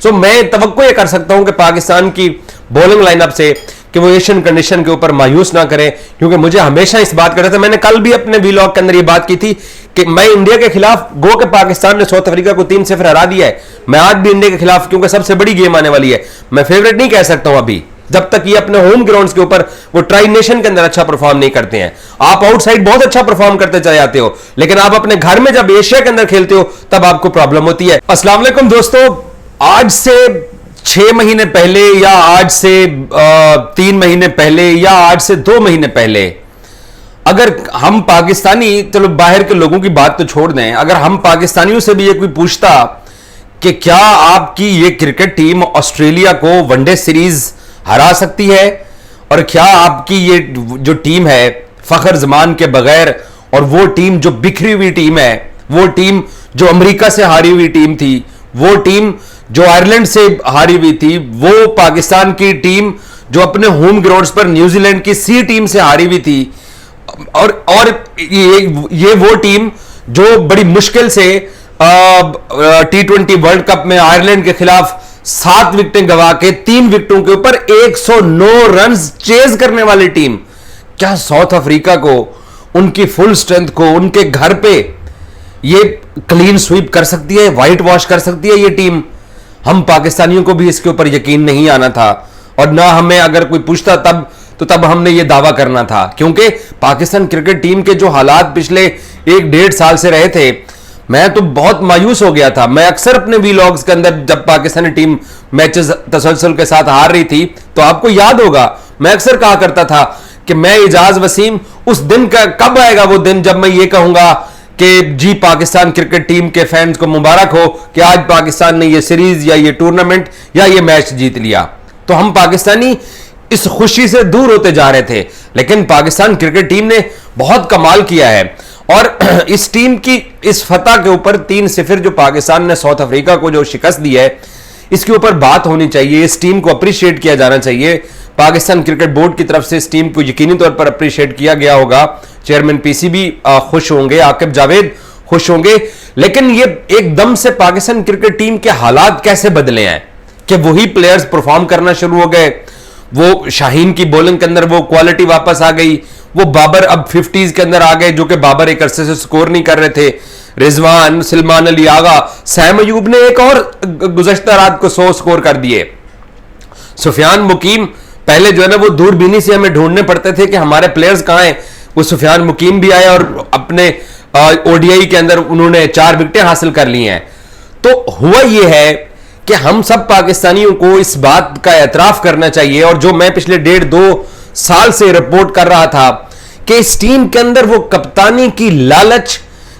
सो मैं तवक्को ये कर सकता हूं कि पाकिस्तान की बॉलिंग लाइनअप से कि वो एशियन कंडीशन के ऊपर मायूस ना करें, क्योंकि मुझे हमेशा इस बात कर रहे थे, मैंने कल भी अपने वीलॉग के अंदर ये बात की थी कि मैं इंडिया के खिलाफ गो के पाकिस्तान ने साउथ अफ्रीका को 3-0 हरा दिया है, मैं आज भी इंडिया के खिलाफ, क्योंकि सबसे बड़ी गेम आने वाली है, मैं फेवरेट नहीं कह सकता हूं अभी जब तक ये अपने होम ग्राउंड्स के ऊपर वो ट्राई नेशन के अंदर अच्छा परफॉर्म नहीं करते हैं। आप आउटसाइड बहुत अच्छा परफॉर्म करते चले जाते हो, लेकिन आप अपने घर में जब एशिया के अंदर खेलते हो तब आपको प्रॉब्लम होती है। अस्सलाम वालेकुम दोस्तों, आज से 6 महीने पहले या आज से 3 महीने पहले या आज से 2 महीने पहले अगर हम पाकिस्तानी, चलो बाहर के लोगों की बात तो छोड़ दें, अगर हम पाकिस्तानियों से भी ये कोई पूछता कि क्या आपकी ये क्रिकेट टीम ऑस्ट्रेलिया को वनडे सीरीज हरा सकती है, और क्या आपकी ये जो टीम है फखर जमान के बगैर, और वो टीम जो बिखरी हुई टीम है, वो टीम जो अमेरिका से हारी हुई टीम थी, वो टीम जो आयरलैंड से हारी हुई थी, वो पाकिस्तान की टीम जो अपने होम ग्राउंड्स पर न्यूजीलैंड की सी टीम से हारी हुई थी, और ये वो टीम जो बड़ी मुश्किल से T20 वर्ल्ड कप में आयरलैंड के खिलाफ 7 विकेटें गवा के 3 विकेटों के ऊपर 109 रन चेज करने वाली टीम, क्या साउथ अफ्रीका को, उनकी फुल स्ट्रेंथ को, उनके घर पे ये क्लीन स्वीप कर सकती है, व्हाइट वॉश कर सकती है ये टीम? हम पाकिस्तानियों को भी इसके ऊपर यकीन नहीं आना था, और ना हमें अगर कोई पूछता तब हमने ये दावा करना था, क्योंकि पाकिस्तान क्रिकेट टीम के जो हालात पिछले 1-1.5 साल से रहे थे, मैं तो बहुत मायूस हो गया था। मैं अक्सर अपने वीलॉग्स के अंदर जब पाकिस्तानी टीम मैचेस तसलसल के साथ हार रही थी, तो आपको याद होगा मैं अक्सर कहा करता था कि मैं इजाज वसीम, उस दिन का कब आएगा वो दिन जब मैं ये कहूंगा कि जी पाकिस्तान क्रिकेट टीम के फैंस को मुबारक हो कि आज पाकिस्तान ने ये सीरीज या ये टूर्नामेंट या ये मैच जीत लिया। तो हम पाकिस्तानी इस खुशी से दूर होते जा रहे थे, लेकिन पाकिस्तान क्रिकेट टीम ने बहुत कमाल किया है, और इस टीम की इस फतह के ऊपर 3-0 जो पाकिस्तान ने साउथ अफ्रीका को जो शिकस्त दी है, इसके ऊपर बात होनी चाहिए, इस टीम को अप्रिशिएट किया जाना चाहिए। पाकिस्तान क्रिकेट बोर्ड की तरफ से इस टीम को यकीनी तौर पर अप्रिशिएट किया गया होगा, चेयरमैन पीसीबी खुश होंगे, आकिब जावेद खुश होंगे, लेकिन ये एकदम से पाकिस्तान क्रिकेट टीम के हालात कैसे बदले हैं कि वही प्लेयर्स परफॉर्म करना शुरू हो गए, वो शाहीन की बॉलिंग के अंदर वो क्वालिटी वापस आ गई, वो बाबर अब 50s के अंदर आ गए, जो कि बाबर एक अरसे से स्कोर नहीं कर रहे थे, रिजवान, सलमान अली आगा, सैम अयूब ने एक और गुज़श्ता रात को 100 स्कोर कर दिए, सुफियान मुकीम, पहले जो है ना वो दूरबीनी से हमें ढूंढने पड़ते थे कि हमारे प्लेयर्स कहां हैं, वो सुफियान मुकीम भी आए और अपने ओडीआई के अंदर उन्होंने 4 विकेटें हासिल कर ली हैं। तो हुआ ये है कि हम सब पाकिस्तानियों को इस बात का एतराफ करना चाहिए, और जो मैं पिछले 1.5-2 साल से रिपोर्ट कर रहा था कि इस टीम के अंदर वो कप्तानी की लालच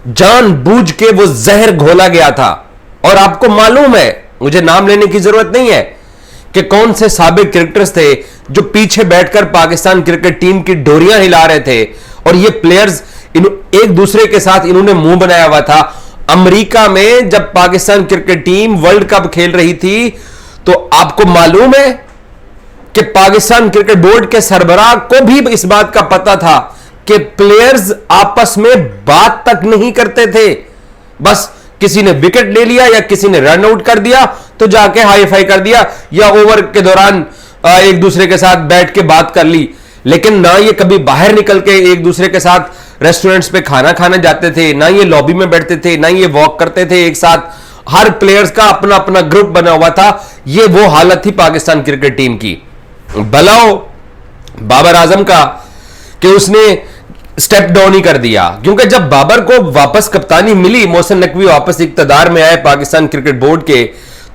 जानबूझ के वो जहर घोला गया था, और आपको मालूम है, मुझे नाम लेने की जरूरत नहीं है कि कौन से साबिक क्रिकेटर्स थे जो पीछे बैठकर पाकिस्तान क्रिकेट टीम की डोरियां हिला रहे थे, और ये प्लेयर्स एक दूसरे के साथ इन्होंने मुंह बनाया हुआ था। अमेरिका में जब Pakistan cricket team world cup खेल रही थी, तो आपको मालूम है कि पाकिस्तान क्रिकेट बोर्ड के सरबराह को भी इस बात का पता था कि प्लेयर्स आपस में बात तक नहीं करते थे, बस किसी ने विकेट ले लिया या किसी ने रन आउट कर दिया तो जाके हाई फाई कर दिया, या ओवर के दौरान एक दूसरे के साथ बैठ के बात कर ली, लेकिन ना ये कभी बाहर निकल के एक दूसरे के साथ रेस्टोरेंट्स पे खाना खाने जाते थे, ना ये लॉबी में बैठते थे, ना ये वॉक करते थे एक साथ, हर प्लेयर्स का अपना अपना ग्रुप बना हुआ था। ये वो हालत थी पाकिस्तान क्रिकेट टीम की। भलाओ बाबर आजम का कि उसने स्टेप डाउन ही कर दिया, क्योंकि जब बाबर को वापस कप्तानी मिली, मोहसिन नकवी वापस इक्तदार में आए पाकिस्तान क्रिकेट बोर्ड के,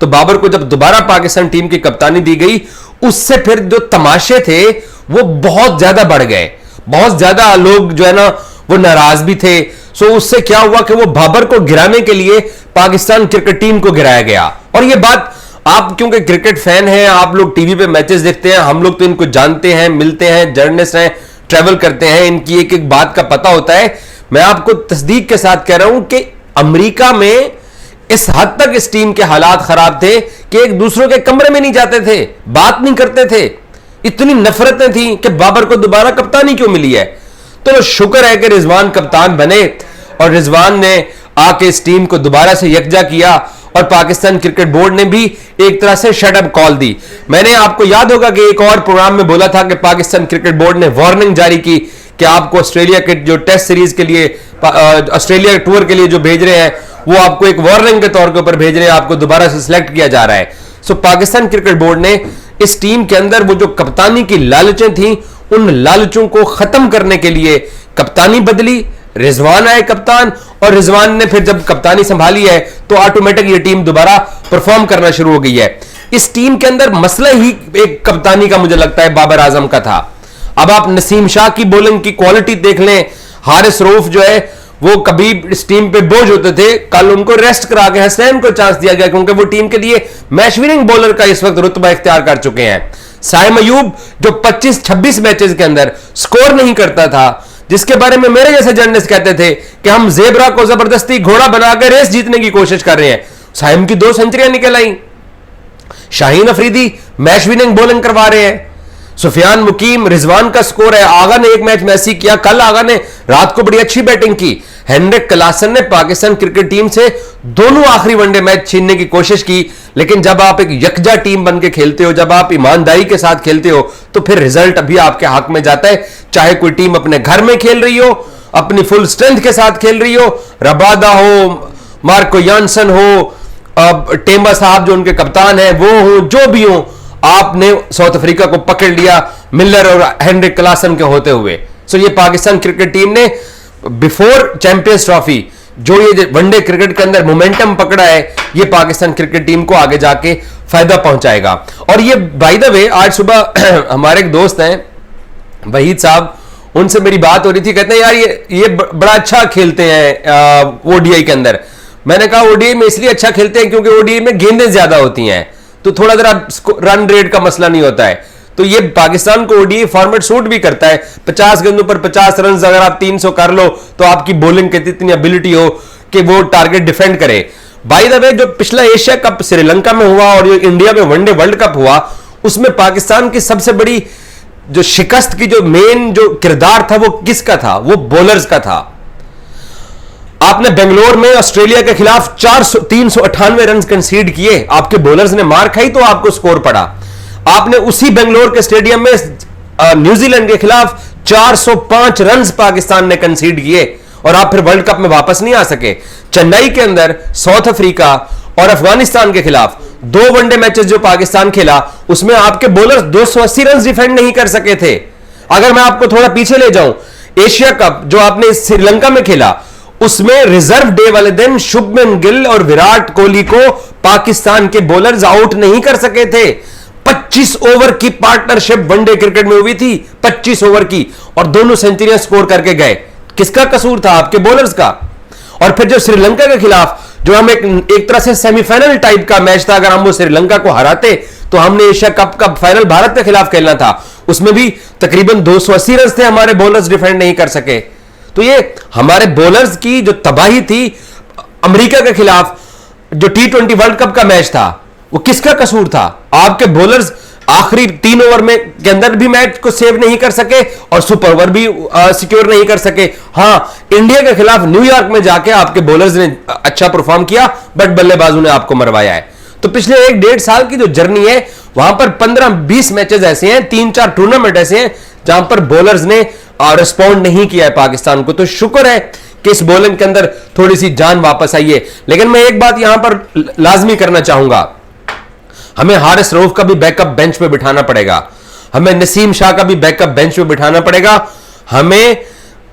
तो बाबर को जब दोबारा पाकिस्तान टीम की कप्तानी दी गई, उससे फिर जो तमाशे थे वो बहुत ज्यादा बढ़ गए, बहुत ज्यादा लोग जो है ना वो नाराज भी थे। सो उससे क्या हुआ कि वो बाबर को गिराने के लिए पाकिस्तान क्रिकेट टीम को गिराया गया। और ये बात आप क्योंकि क्रिकेट फैन हैं, आप लोग टीवी पे मैचेस देखते हैं, हम लोग तो इनको जानते हैं, मिलते हैं, जर्नलिस्ट हैं, ट्रैवल करते हैं, इनकी एक एक बात का पता होता है। मैं आपको तस्दीक के साथ कह रहा हूं कि अमेरिका में इस हद तक इस टीम के हालात खराब थे कि एक दूसरों के कमरे में नहीं जाते थे, बात नहीं करते थे, इतनी नफरतें थी कि बाबर को दोबारा कप्तानी क्यों मिली है। तो शुक्र है कि रिजवान कप्तान बने और रिजवान ने आके इस टीम को दोबारा से यकजा किया और पाकिस्तान क्रिकेट बोर्ड ने भी एक तरह से शट अप कॉल दी। मैंने आपको याद होगा कि एक और प्रोग्राम में बोला था कि पाकिस्तान क्रिकेट बोर्ड ने वार्निंग जारी की कि आपको ऑस्ट्रेलिया के जो टेस्ट सीरीज के लिए, ऑस्ट्रेलिया टूर के लिए जो भेज रहे हैं, वो आपको एक वार्निंग के तौर के ऊपर भेज रहे हैं, आपको दोबारा से सिलेक्ट किया जा रहा है। सो पाकिस्तान क्रिकेट बोर्ड ने इस टीम के अंदर वो जो कप्तानी की लालचें थी, उन लालचों को खत्म करने के लिए कप्तानी बदली, रिजवान आए कप्तान, और रिजवान ने फिर जब कप्तानी संभाली है तो ऑटोमेटिक ये टीम दोबारा परफॉर्म करना शुरू हो गई है। इस टीम के अंदर मसला ही एक कप्तानी का मुझे लगता है बाबर आजम का था। अब आप नसीम शाह की बॉलिंग की क्वालिटी देख लें, हारिस रऊफ जो है वो कभी इस टीम पे बोझ होते थे, कल उनको रेस्ट करा के हसनैन को चांस दिया गया क्योंकि वो टीम के लिए मैच विनिंग बॉलर का इस वक्त रुतबा इख्तियार कर चुके हैं। साइम अयूब जो 25-26 मैचेस के अंदर स्कोर नहीं करता था, जिसके बारे में मेरे जैसे जर्नलिस्ट कहते थे कि हम जेबरा को जबरदस्ती घोड़ा बनाकर रेस जीतने की कोशिश कर रहे हैं, साइम की 2 सेंचुरियां निकल आई। Shaheen Afridi match winning bowling करवा रहे हैं। सुफियान मुकीम, रिजवान का स्कोर है। आगा ने एक मैच मैसी किया, कल आगा ने रात को बड़ी अच्छी बैटिंग की। हेनरिक क्लासन ने पाकिस्तान क्रिकेट टीम से दोनों आखिरी वनडे मैच छीनने की कोशिश की, लेकिन जब आप एक यकजा टीम बन के खेलते हो, जब आप ईमानदारी के साथ खेलते हो, तो फिर रिजल्ट अभी आपके हक में जाता है। चाहे कोई टीम अपने घर में खेल रही हो, अपनी फुल स्ट्रेंथ के साथ खेल रही हो, रबादा हो, मार्को यानसन हो, टेम्बा साहब जो उनके कप्तान है वो हो, जो भी हो, आपने साउथ अफ्रीका को पकड़ लिया मिलर और हेनरिक क्लासन के होते हुए। सो ये पाकिस्तान क्रिकेट टीम ने बिफोर चैंपियंस ट्रॉफी जो ये वनडे क्रिकेट के अंदर मोमेंटम पकड़ा है, ये पाकिस्तान क्रिकेट टीम को आगे जाके फायदा पहुंचाएगा। और ये बाय द वे आज सुबह हमारे एक दोस्त हैं वहीद साहब, उनसे मेरी बात हो रही थी, कहते हैं यार ये बड़ा अच्छा खेलते हैं ओडीआई के अंदर। मैंने कहा ओडीआई में इसलिए अच्छा खेलते हैं क्योंकि ओडीआई में गेंदें ज्यादा होती हैं, तो थोड़ा जरा रन रेट का मसला नहीं होता है। तो ये पाकिस्तान को ओडीआई फॉर्मेट सूट भी करता है। 50 गेंदों पर 50 रन अगर आप 300 कर लो तो आपकी बॉलिंग की इतनी एबिलिटी हो कि वो टारगेट डिफेंड करे। बाय द वे जो पिछला एशिया कप श्रीलंका में हुआ और जो इंडिया में वनडे वर्ल्ड कप हुआ, उसमें पाकिस्तान की सबसे बड़ी जो शिकस्त की जो मेन जो किरदार था वो किसका था? वो बॉलर्स का था। आपने बेंगलोर में ऑस्ट्रेलिया के खिलाफ 398 रन कंसीड किए, आपके बॉलर्स ने मार खाई तो आपको स्कोर पड़ा। आपने उसी बेंगलोर के स्टेडियम में न्यूजीलैंड के खिलाफ 405 रन पाकिस्तान ने कंसीड किए और आप फिर वर्ल्ड कप में वापस नहीं आ सके। चेन्नई के अंदर साउथ अफ्रीका और अफगानिस्तान के खिलाफ 2 वनडे मैचेस जो पाकिस्तान खेला, उसमें आपके बॉलर्स 280 रन डिफेंड नहीं कर सके थे। अगर मैं आपको थोड़ा पीछे ले जाऊं, एशिया कप जो आपने श्रीलंका में खेला, उसमें रिजर्व डे वाले दिन शुभमन गिल और विराट कोहली को पाकिस्तान के बॉलर्स आउट नहीं कर सके थे। 25 ओवर की पार्टनरशिप वनडे क्रिकेट में हुई थी, 25 ओवर की, और दोनों सेंचुरियां स्कोर करके गए। किसका कसूर था? आपके बॉलर्स का। और फिर जो श्रीलंका के खिलाफ जो हम एक तरह से सेमीफाइनल टाइप का मैच था, अगर हम वो श्रीलंका को हराते तो हमने एशिया कप का फाइनल भारत के खिलाफ खेलना था, उसमें भी तकरीबन 280 रन थे, हमारे बॉलर्स डिफेंड नहीं कर सके। तो ये हमारे बॉलर्स की जो तबाही थी अमेरिका के खिलाफ जो T20 वर्ल्ड कप का मैच था, वो किसका कसूर था? आपके बॉलर्स आखिरी 3 ओवर में के अंदर भी मैच को सेव नहीं कर सके और सुपर ओवर भी सिक्योर नहीं कर सके। हां, इंडिया के खिलाफ न्यूयॉर्क में जाके आपके बॉलर्स ने अच्छा परफॉर्म किया, बट बल्लेबाजों ने आपको मरवाया है। तो पिछले 1-1.5 साल की जो जर्नी है, वहां पर 15-20 मैचेस ऐसे हैं, 3-4 टूर्नामेंट ऐसे हैं जहां पर बॉलर्स ने रिस्पॉन्ड नहीं किया है पाकिस्तान को। तो शुक्र है कि इस बॉलिंग के अंदर थोड़ी सी जान वापस आई है। लेकिन मैं एक बात यहां पर लाजमी करना चाहूंगा, हमें हारिस रऊफ का भी बैकअप बेंच पे बिठाना पड़ेगा, हमें नसीम शाह का भी बैकअप बेंच पे बिठाना पड़ेगा, हमें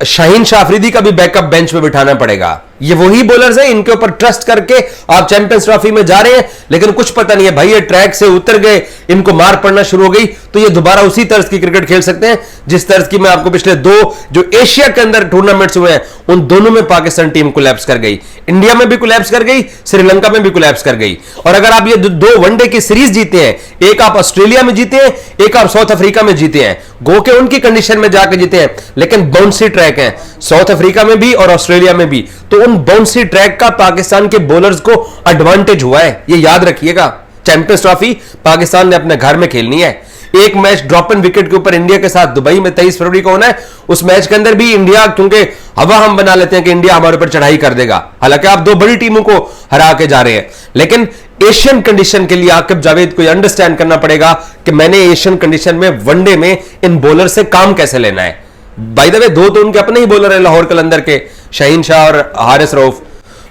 शाहीन शाह अफरीदी का भी बैकअप बेंच पे बिठाना पड़ेगा। ये वही बॉलर्स हैं, इनके ऊपर ट्रस्ट करके आप चैंपियंस ट्रॉफी में जा रहे हैं, लेकिन कुछ पता नहीं है भाई, ये ट्रैक से उतर गए, इनको मार पड़ना शुरू हो गई, तो ये दोबारा उसी तर्ज की क्रिकेट खेल सकते हैं जिस तर्ज की मैं आपको पिछले 2 जो एशिया के अंदर टूर्नामेंट्स हुए हैं, उन दोनों में पाकिस्तान टीम कोलैप्स कर गई। इंडिया में भी कोलैप्स कर गई, श्रीलंका में भी कोलैप्स कर गई। और अगर आप ये 2 वनडे की सीरीज जीते हैं, एक आप ऑस्ट्रेलिया में जीते हैं, एक आप साउथ अफ्रीका में जीते हैं, गो के उनकी कंडीशन में जाकर जीते हैं, लेकिन बाउंसी ट्रैक है साउथ अफ्रीका में भी और ऑस्ट्रेलिया में भी, तो उन बाउंसी ट्रैक का पाकिस्तान के बॉलर्स को एडवांटेज हुआ है, ये याद रखिएगा। चैंपियंस ट्रॉफी पाकिस्तान ने अपने घर में खेलनी है, एक मैच ड्रॉप इन विकेट के ऊपर इंडिया के साथ दुबई में 23 फरवरी को होना है। उस मैच के अंदर भी इंडिया, क्योंकि हवा हम बना लेते हैं कि इंडिया हमारे ऊपर चढ़ाई कर देगा, हालांकि आप दो बड़ी टीमों को हरा के जा रहे हैं, लेकिन एशियन कंडीशन के लिए आकिब जावेद को अंडरस्टैंड करना पड़ेगा कि मैंने एशियन कंडीशन में वनडे में इन बॉलर से काम कैसे लेना है। बाय द वे दो तो उनके अपने ही बॉलर है लाहौर कलंदर के, शाहीन शाह और हारिस रऊफ।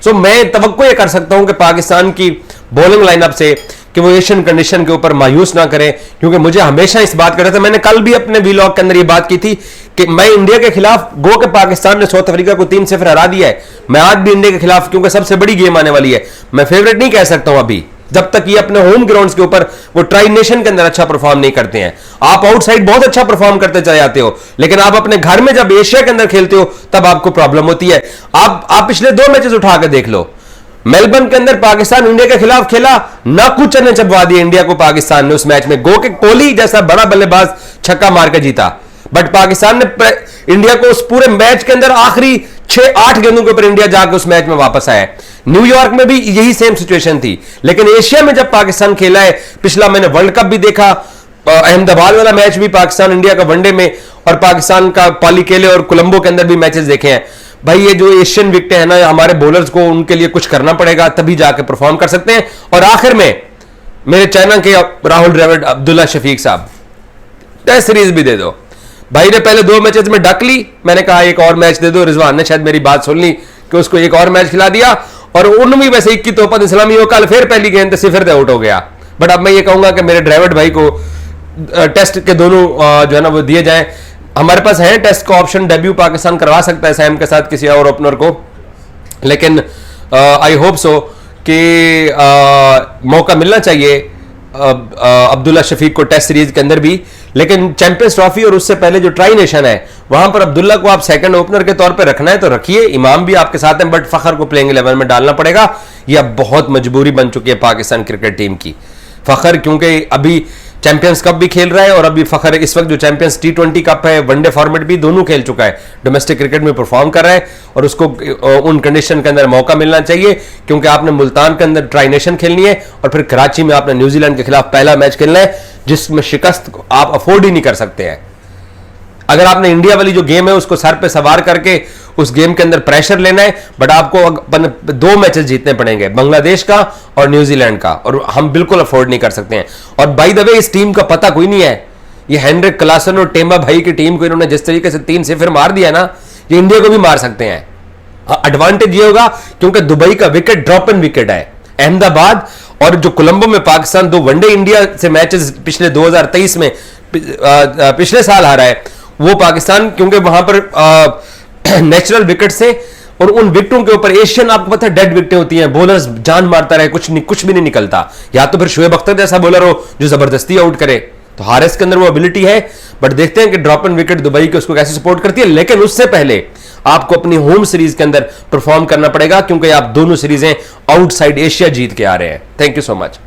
सो मैं तवक्को ये कर सकता हूं कि पाकिस्तान की बॉलिंग लाइनअप से कि वो एशियन कंडीशन के ऊपर मायूस ना करें, क्योंकि मुझे हमेशा इस बात कर रहे थे, मैंने कल भी अपने वीलॉग के अंदर ये बात की थी कि मैं इंडिया के खिलाफ, गो के पाकिस्तान ने साउथ अफ्रीका को 3-0 हरा दिया है, मैं आज भी इंडिया के खिलाफ, क्योंकि सबसे बड़ी गेम आने वाली है, मैं फेवरेट नहीं कह सकता हूं अभी, जब तक ये अपने होम ग्राउंड्स के ऊपर वो ट्राई नेशन के अंदर अच्छा परफॉर्म नहीं करते हैं। आप आउटसाइड बहुत अच्छा परफॉर्म करते चले जाते हो, लेकिन आप अपने घर में जब एशिया के अंदर खेलते हो तब आपको प्रॉब्लम होती है। आप पिछले 2 मैचेस उठा के देख लो, मेलबर्न के अंदर पाकिस्तान इंडिया के खिलाफ खेला, ना कुछ ने चबवा दिया इंडिया को पाकिस्तान ने उस मैच में, गो के कोहली जैसा बड़ा बल्लेबाज छक्का मार के जीता, बट पाकिस्तान ने इंडिया को उस पूरे मैच के अंदर आखिरी 6-8 गेंदों के ऊपर इंडिया जाकर उस मैच में वापस आया। न्यूयॉर्क में भी यही सेम सिचुएशन थी, लेकिन एशिया में जब पाकिस्तान खेला है, पिछला मैंने वर्ल्ड कप भी देखा, अहमदाबाद वाला मैच भी पाकिस्तान इंडिया का वनडे में, और पाकिस्तान का पालीकेले और कोलंबो के अंदर भी मैचेस देखे हैं। भाई ये जो एशियन विकेट है ना, हमारे बॉलर्स को उनके लिए कुछ करना पड़ेगा, तभी जाके परफॉर्म कर सकते हैं। और आखिर में मेरे चाइना के राहुल द्रविड़, अब्दुल्ला शफीक साहब, टेस्ट सीरीज भी दे दो। भाई ने पहले 2 मैचेस में डक ली, मैंने कहा एक और मैच दे दो, रिजवान ने शायद मेरी बात सुन ली कि उसको एक और मैच खिला दिया, और उनमें वैसे 21 तोहफत इस्लामी हो, कल फिर पहली गेंद से फिर आउट हो गया। बट अब मैं ये कहूंगा कि मेरे ड्राइवर भाई को टेस्ट के दोनों जो है ना वो दिए जाएं। हमारे पास है टेस्ट का ऑप्शन, डेब्यू पाकिस्तान करवा सकता है सैम के साथ किसी और ओपनर को, लेकिन आई होप सो कि मौका मिलना चाहिए अब्दुल्ला शफीक को टेस्ट सीरीज के अंदर भी। लेकिन चैंपियंस ट्रॉफी और उससे पहले जो ट्राई नेशन है, वहां पर अब्दुल्ला को आप सेकंड ओपनर के तौर पे रखना है तो रखिए, इमाम भी आपके साथ हैं, बट फखर को प्लेइंग 11 में डालना पड़ेगा। यह अब बहुत मजबूरी बन चुकी है पाकिस्तान क्रिकेट टीम की। फखर क्योंकि अभी चैंपियंस कप भी खेल रहा है, और अभी फखर इस वक्त जो चैंपियंस T20 कप है, वनडे फॉर्मेट भी दोनों खेल चुका है, डोमेस्टिक क्रिकेट में परफॉर्म कर रहा है, और उसको उन कंडीशन के अंदर मौका मिलना चाहिए, क्योंकि आपने मुल्तान के अंदर ट्राई नेशन खेलनी है, और फिर कराची में आपने न्यूजीलैंड के खिलाफ पहला मैच खेलना है, जिसमें शिकस्त आप अफोर्ड ही नहीं कर सकते हैं। अगर आपने इंडिया वाली जो गेम है उसको सर पे सवार करके उस गेम के अंदर प्रेशर लेना है, बट आपको 2 मैचेस जीतने पड़ेंगे, बांग्लादेश का और न्यूजीलैंड का, और हम बिल्कुल अफोर्ड नहीं कर सकते हैं। और बाय द वे इस टीम का पता कोई नहीं है, ये हेनरिक क्लासन और टेम्बा भाई की टीम को इन्होंने जिस तरीके से 3-0 मार दिया ना, ये इंडिया को भी मार सकते हैं। एडवांटेज ये होगा क्योंकि दुबई का विकेट ड्रॉप इन विकेट है, अहमदाबाद और जो कोलंबो में पाकिस्तान 2 वनडे इंडिया से मैचेस पिछले 2023 में पिछले साल हारा है, वो पाकिस्तान क्योंकि वहां पर नेचुरल विकेट से, और उन विकेटों के ऊपर एशियन आपको पता है डेड विकेटें होती हैं, बॉलर्स जान मारता रहे, कुछ भी नहीं निकलता, या तो फिर शोएब अख्तर जैसा बॉलर हो जो जबरदस्ती आउट करे, तो हारिस के अंदर वो एबिलिटी है। बट देखते हैं कि ड्रॉप इन विकेट दुबई के उसको कैसे सपोर्ट करती है, लेकिन उससे पहले आपको अपनी होम सीरीज के अंदर परफॉर्म करना पड़ेगा, क्योंकि आप दोनों सीरीजें आउटसाइड एशिया जीत के आ रहे हैं। Thank you so much.